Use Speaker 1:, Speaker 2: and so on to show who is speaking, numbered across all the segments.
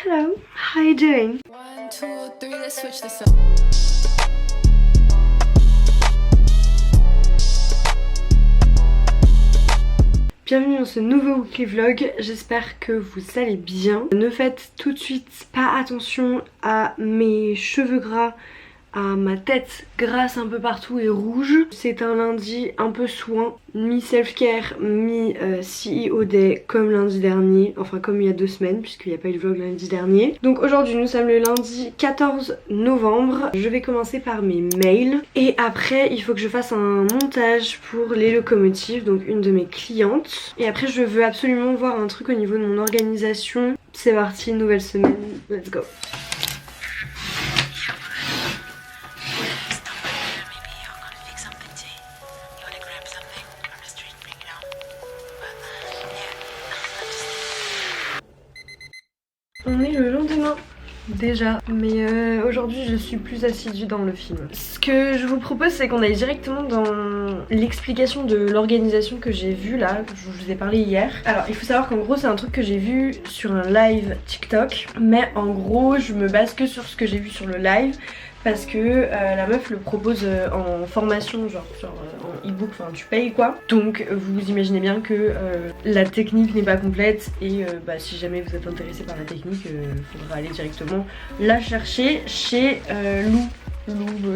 Speaker 1: Hello, how are you doing?
Speaker 2: 1, 2, 3, let's switch this up.
Speaker 1: Bienvenue dans ce nouveau weekly vlog, j'espère que vous allez bien. Ne faites tout de suite pas attention à mes cheveux gras, à ma tête grasse un peu partout et rouge. C'est un lundi un peu soin, mi-self-care, mi-CEO day comme lundi dernier, enfin comme il y a 2 semaines puisqu'il n'y a pas eu de vlog lundi dernier. Donc aujourd'hui nous sommes le lundi 14 novembre, je vais commencer par mes mails et après il faut que je fasse un montage pour les locomotives, donc une de mes clientes. Et après je veux absolument voir un truc au niveau de mon organisation. C'est parti, nouvelle semaine, let's go. On est le lendemain déjà, mais aujourd'hui je suis plus assidue dans le film. Ce que je vous propose c'est qu'on aille directement dans l'explication de l'organisation que j'ai vue là, que je vous ai parlé hier. Alors il faut savoir qu'en gros c'est un truc que j'ai vu sur un live TikTok, mais en gros je me base que sur ce que j'ai vu sur le live. Parce que la meuf le propose en formation, genre en e-book, enfin tu payes quoi. Donc vous imaginez bien que la technique n'est pas complète et si jamais vous êtes intéressé par la technique, faudra aller directement la chercher chez Lou,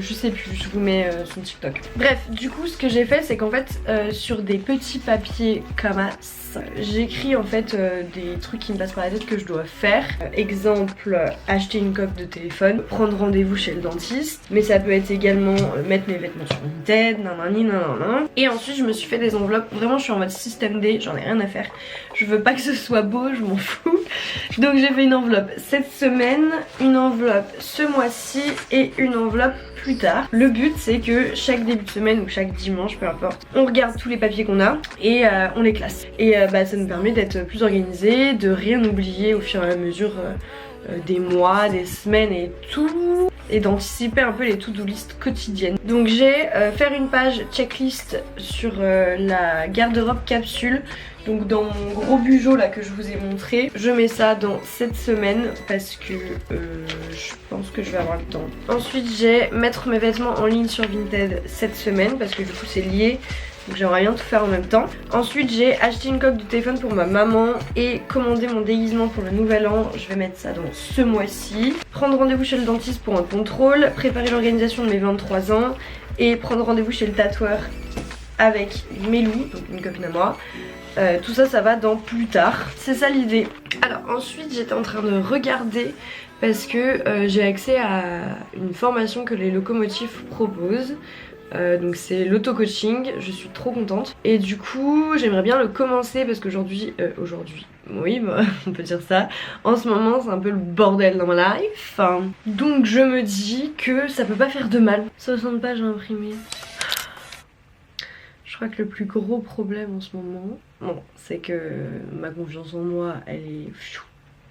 Speaker 1: je sais plus, je vous mets son TikTok. Bref, du coup ce que j'ai fait c'est qu'en fait sur des petits papiers comme ça, j'écris en fait des trucs qui me passent par la tête que je dois faire. Exemple, acheter une coque de téléphone, prendre rendez-vous chez le dentiste, mais ça peut être également mettre mes vêtements sur Vinted, nanani nanana. Et ensuite je me suis fait des enveloppes, vraiment je suis en mode système D, j'en ai rien à faire. Je veux pas que ce soit beau, je m'en fous. Donc j'ai fait une enveloppe cette semaine, une enveloppe ce mois-ci et une enveloppe plus tard. Le but c'est que chaque début de semaine ou chaque dimanche, peu importe, on regarde tous les papiers qu'on a et on les classe. Et ça nous permet d'être plus organisé, de rien oublier au fur et à mesure des mois, des semaines et tout, et d'anticiper un peu les to-do list quotidiennes. Donc j'ai faire une page checklist sur la garde-robe capsule. Donc dans mon gros bugeot là que je vous ai montré, je mets ça dans cette semaine parce que je pense que je vais avoir le temps. Ensuite j'ai mettre mes vêtements en ligne sur Vinted cette semaine parce que du coup c'est lié. Donc j'aimerais bien tout faire en même temps. Ensuite j'ai acheté une coque de téléphone pour ma maman et commandé mon déguisement pour le nouvel an. Je vais mettre ça dans ce mois-ci. Prendre rendez-vous chez le dentiste pour un contrôle. Préparer l'organisation de mes 23 ans. Et prendre rendez-vous chez le tatoueur avec Mélou, donc une copine à moi. Tout ça, ça va dans plus tard. C'est ça l'idée. Alors ensuite j'étais en train de regarder parce que j'ai accès à une formation que les locomotives proposent. Donc c'est l'auto-coaching, je suis trop contente. Et du coup j'aimerais bien le commencer parce qu'aujourd'hui, oui bah, on peut dire ça, en ce moment c'est un peu le bordel dans ma life. Donc je me dis que ça peut pas faire de mal. 60 pages à imprimer. Je crois que le plus gros problème en ce moment, bon, c'est que ma confiance en moi elle est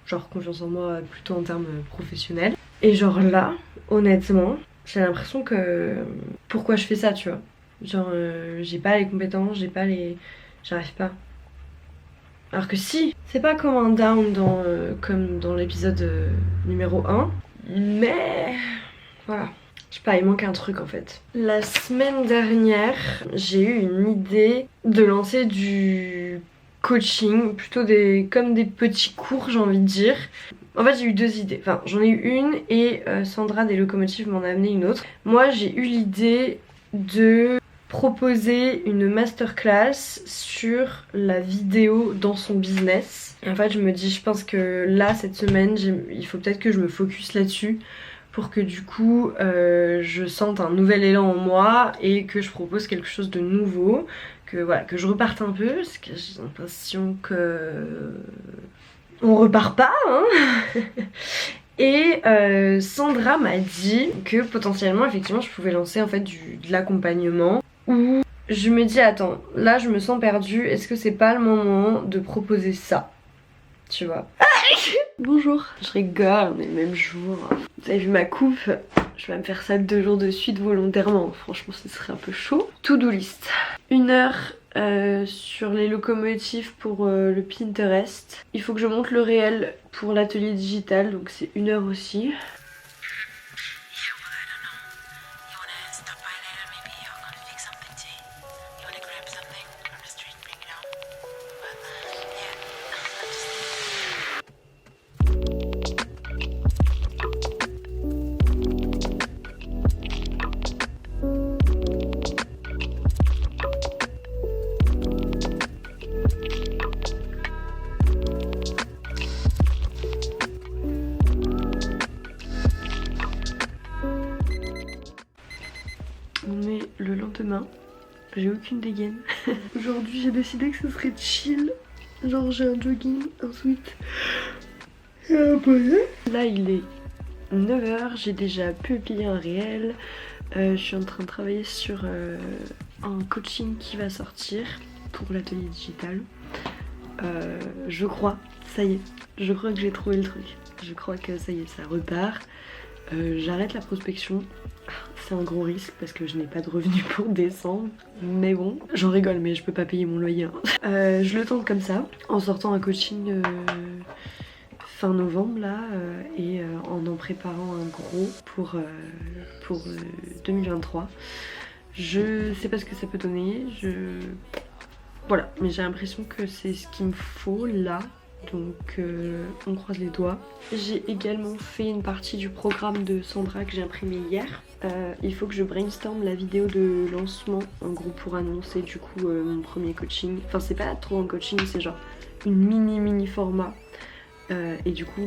Speaker 1: genre confiance en moi plutôt en termes professionnels. Et genre là, honnêtement, j'ai l'impression que pourquoi je fais ça, tu vois. Genre j'ai pas les compétences, j'arrive pas. Alors que si, c'est pas comme un down comme dans l'épisode numéro 1, mais voilà. Je sais pas, il manque un truc en fait. La semaine dernière, j'ai eu une idée de lancer du coaching, plutôt comme des petits cours j'ai envie de dire. En fait j'ai eu 2 idées, enfin j'en ai eu une et Sandra des locomotives m'en a amené une autre. Moi j'ai eu l'idée de proposer une masterclass sur la vidéo dans son business. Et en fait je me dis, je pense que là cette semaine il faut peut-être que je me focus là-dessus pour que du coup je sente un nouvel élan en moi et que je propose quelque chose de nouveau, que voilà, que je reparte un peu parce que j'ai l'impression que on repart pas hein. Et Sandra m'a dit que potentiellement effectivement je pouvais lancer en fait de l'accompagnement, où je me dis attends, là je me sens perdue, est-ce que c'est pas le moment de proposer ça, tu vois. Bonjour, je rigole, on est le même jour. Vous avez vu ma coupe, Je vais me faire ça 2 jours de suite volontairement, franchement ce serait un peu chaud. To-do list. 1 heure sur les locomotives pour le Pinterest. Il faut que je monte le réel pour l'atelier digital, donc c'est 1 heure aussi. On est le lendemain, j'ai aucune dégaine. Aujourd'hui j'ai décidé que ce serait chill. Genre j'ai un jogging, un sweat et un bonnet. Là il est 9h, j'ai déjà publié un réel. Je suis en train de travailler sur un coaching qui va sortir pour l'atelier digital. Je crois, ça y est, je crois que j'ai trouvé le truc. Je crois que ça y est, ça repart. J'arrête la prospection. C'est un gros risque parce que je n'ai pas de revenus pour décembre. Mais bon, j'en rigole mais je peux pas payer mon loyer. Je le tente comme ça, en sortant un coaching fin novembre là et en préparant un gros pour 2023. Je sais pas ce que ça peut donner. Voilà, mais j'ai l'impression que c'est ce qu'il me faut là. Donc on croise les doigts. J'ai également fait une partie du programme de Sandra que j'ai imprimé hier. Il faut que je brainstorm la vidéo de lancement en gros pour annoncer du coup mon premier coaching. Enfin c'est pas trop un coaching, c'est genre une mini format. Et du coup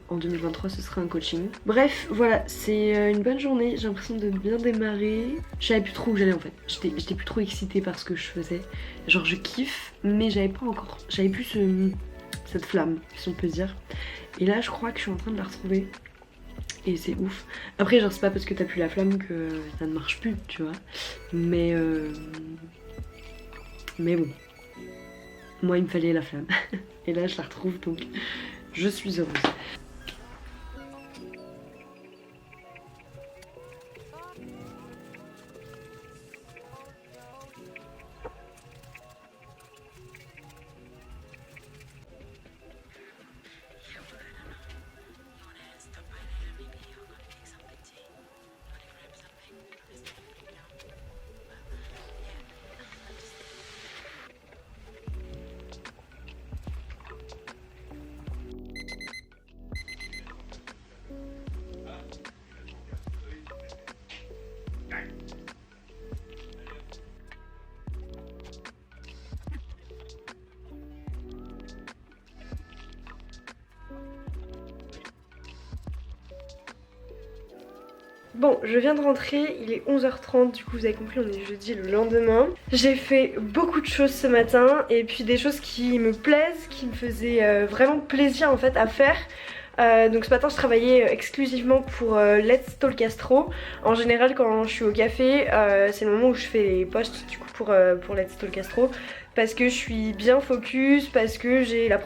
Speaker 1: en 2023 ce sera un coaching. Bref voilà, c'est une bonne journée, j'ai l'impression de bien démarrer. Je savais plus trop où j'allais en fait, j'étais plus trop excitée par ce que je faisais. Genre je kiffe mais j'avais plus cette flamme si on peut dire. Et là je crois que je suis en train de la retrouver. Et c'est ouf. Après genre c'est pas parce que t'as plus la flamme que ça ne marche plus tu vois. Mais bon. Moi il me fallait la flamme. Et là je la retrouve donc je suis heureuse. Bon, je viens de rentrer, il est 11h30, du coup vous avez compris, on est jeudi le lendemain. J'ai fait beaucoup de choses ce matin et puis des choses qui me plaisent, qui me faisaient vraiment plaisir en fait à faire. Donc ce matin je travaillais exclusivement pour Let's Talk Astro. En général quand je suis au café c'est le moment où je fais les posts du coup pour Let's Talk Astro. Parce que je suis bien focus, parce que j'ai la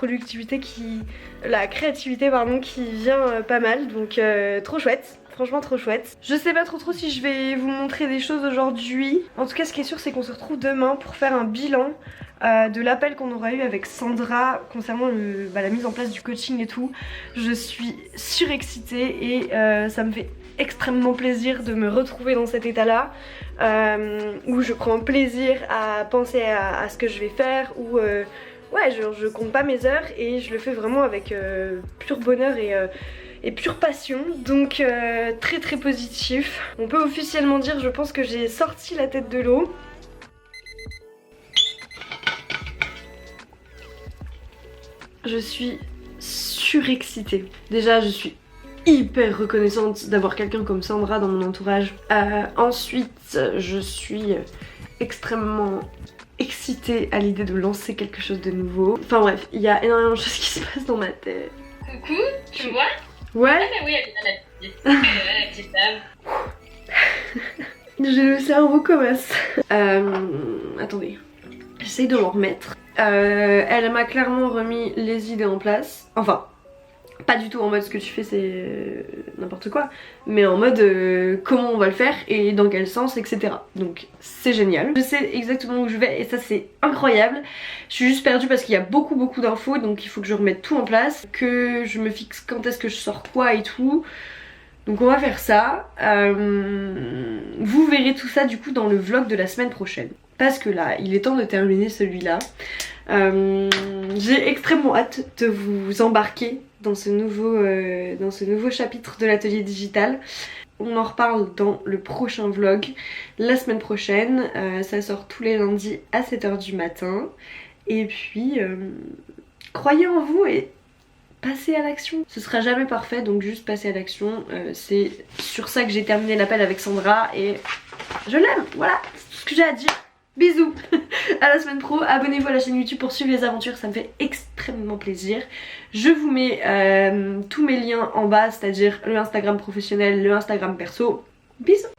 Speaker 1: créativité pardon qui vient pas mal. Donc trop chouette. Franchement trop chouette. Je sais pas trop si je vais vous montrer des choses aujourd'hui. En tout cas ce qui est sûr c'est qu'on se retrouve demain pour faire un bilan de l'appel qu'on aura eu avec Sandra concernant la mise en place du coaching et tout. Je suis surexcitée et ça me fait extrêmement plaisir de me retrouver dans cet état là où je prends plaisir à penser à ce que je vais faire, où ouais je compte pas mes heures et je le fais vraiment avec pur bonheur et pure passion, donc très positif. On peut officiellement dire, je pense que j'ai sorti la tête de l'eau. Je suis surexcitée. Déjà je suis hyper reconnaissante d'avoir quelqu'un comme Sandra dans mon entourage. Ensuite je suis extrêmement excitée à l'idée de lancer quelque chose de nouveau. Enfin bref, il y a énormément de choses qui se passent dans ma tête.
Speaker 3: Coucou, tu me vois?
Speaker 2: Ouais.
Speaker 3: Ah bah oui, elle est là, la petite dame.
Speaker 1: J'ai le cerveau comme as. Attendez, j'essaye de m'en remettre. Elle m'a clairement remis les idées en place. Enfin, Pas du tout en mode ce que tu fais c'est n'importe quoi, mais en mode comment on va le faire et dans quel sens, etc. Donc c'est génial. Je sais exactement où je vais et ça c'est incroyable. Je suis juste perdue parce qu'il y a beaucoup d'infos, donc il faut que je remette tout en place, que je me fixe quand est-ce que je sors quoi et tout. Donc on va faire ça. Vous verrez tout ça du coup dans le vlog de la semaine prochaine. Parce que là, il est temps de terminer celui-là. J'ai extrêmement hâte de vous embarquer dans ce nouveau chapitre de l'atelier digital. On en reparle dans le prochain vlog la semaine prochaine. Ça sort tous les lundis à 7h du matin. Et puis, croyez en vous et passez à l'action. Ce sera jamais parfait, donc juste passer à l'action. C'est sur ça que j'ai terminé l'appel avec Sandra et je l'aime. Voilà, c'est tout ce que j'ai à dire. Bisous. À la semaine pro, abonnez-vous à la chaîne YouTube pour suivre les aventures, ça me fait extrêmement plaisir. Je vous mets tous mes liens en bas, c'est-à-dire le Instagram professionnel, le Instagram perso. Bisous.